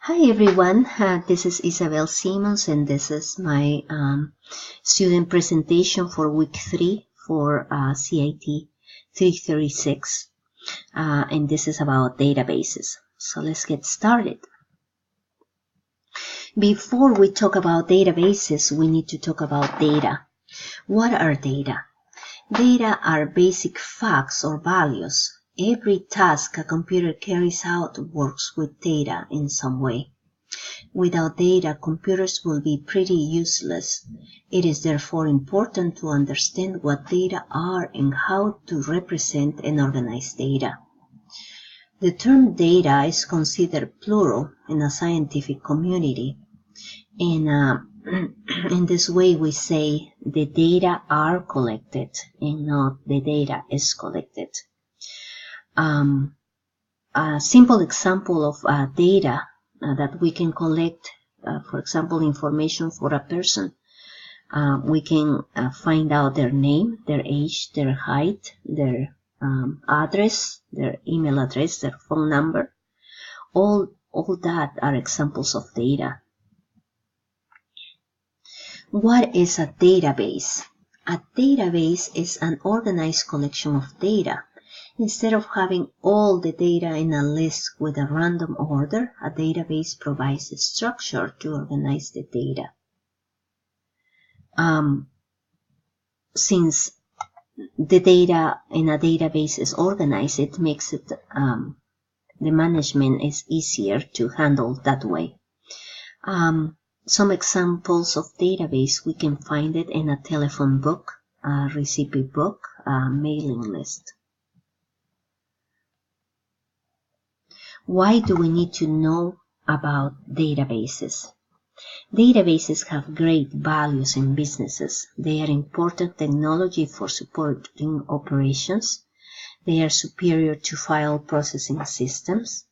Hi everyone, this is Isabel Simmons and this is my student presentation for week 3 for CIT 336 and this is about databases. So let's get started. Before we talk about databases, we need to talk about data. What are data? Data are basic facts or values. Every task a computer carries out works with data in some way. Without data, computers will be pretty useless. It is therefore important to understand what data are and how to represent and organize data. The term data is considered plural in a scientific community. And in this way we say the data are collected and not the data is collected. A simple example of data that we can collect, for example, information for a person. We can find out their name, their age, their height, their address, their email address, their phone number. All that are examples of data. What is a database? A database is an organized collection of data. Instead of having all the data in a list with a random order, a database provides a structure to organize the data. Since the data in a database is organized, it makes it the management is easier to handle that way. Some examples of database, we can find it in a telephone book, a recipe book, a mailing list. Why do we need to know about databases? Databases have great values in businesses. They are important technology for supporting operations. They are superior to file processing systems.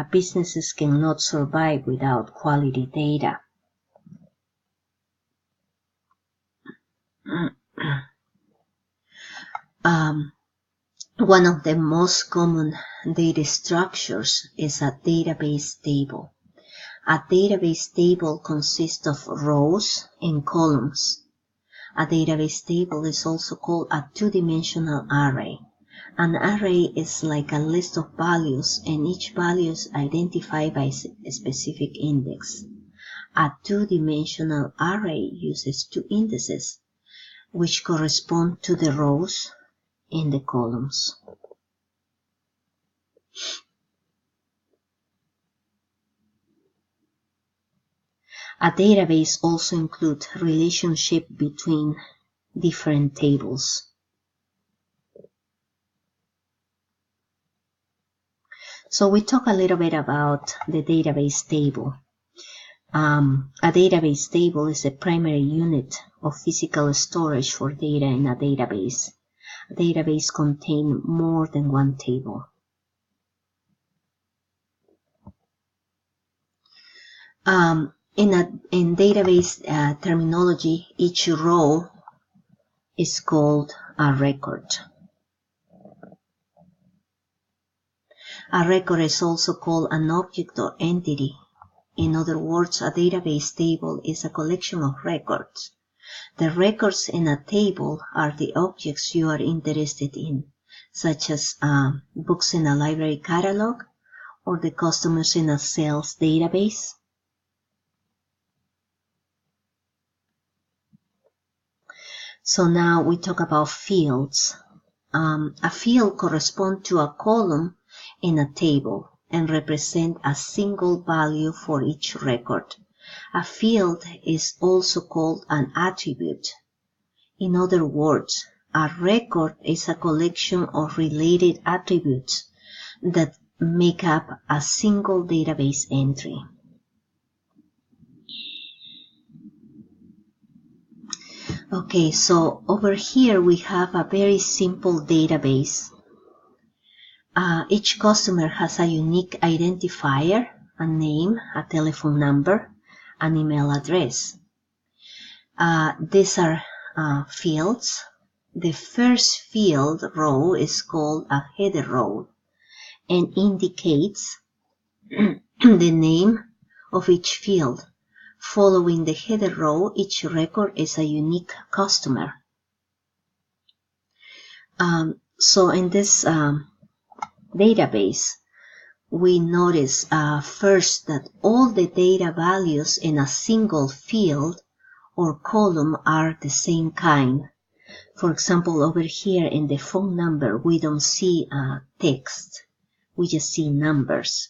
Businesses cannot survive without quality data. One of the most common data structures is a database table. A database table consists of rows and columns. A database table is also called a two-dimensional array. An array is like a list of values, and each value is identified by a specific index. A two-dimensional array uses two indices, which correspond to the rows in the columns. A database also includes relationship between different tables. So we talk a little bit about the database table. A database table is a primary unit of physical storage for data in a database. A database contains more than one table. In database terminology, each row is called a record. A record is also called an object or entity. In other words, a database table is a collection of records. The records in a table are the objects you are interested in, such as books in a library catalog or the customers in a sales database. So now we talk about fields. A field corresponds to a column in a table and represent a single value for each record. A field is also called an attribute. In other words, a record is a collection of related attributes that make up a single database entry. Okay, so over here we have a very simple database. Each customer has a unique identifier, a name, a telephone number, an email address. These are fields. The first field row is called a header row and indicates the the name of each field. Following the header row, each record is a unique customer. So in this database, we notice first that all the data values in a single field or column are the same kind. For example, over here in the phone number, we don't see text. We just see numbers.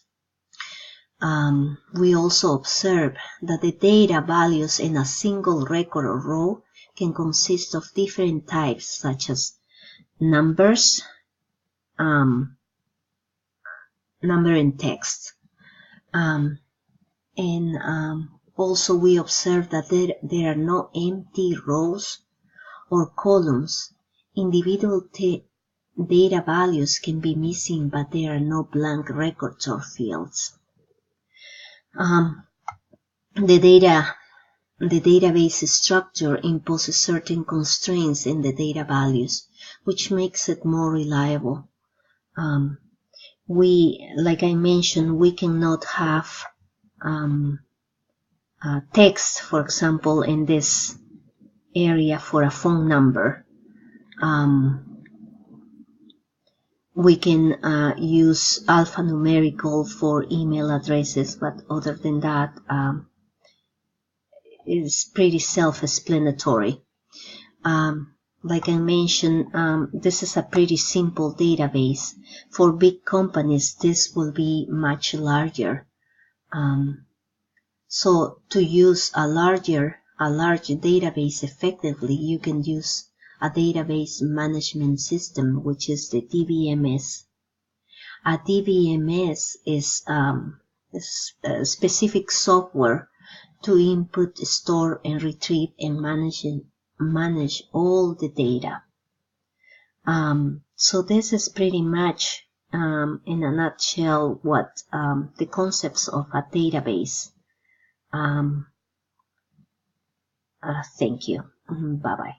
We also observe that the data values in a single record or row can consist of different types, such as numbers, number and text. Also we observe that there are no empty rows or columns. Individual data values can be missing, but there are no blank records or fields. The database structure imposes certain constraints in the data values, which makes it more reliable. Like I mentioned, we cannot have text, for example, in this area for a phone number. We can use alphanumerical for email addresses, but other than that, it's pretty self-explanatory. Like I mentioned, this is a pretty simple database. For big companies, this will be much larger. So to use a large database effectively, you can use a database management system, which is the DBMS. A DBMS is a specific software to input, store, and retrieve and manage all the data. So this is pretty much, in a nutshell, what the concepts of a database. Thank you. Bye-bye.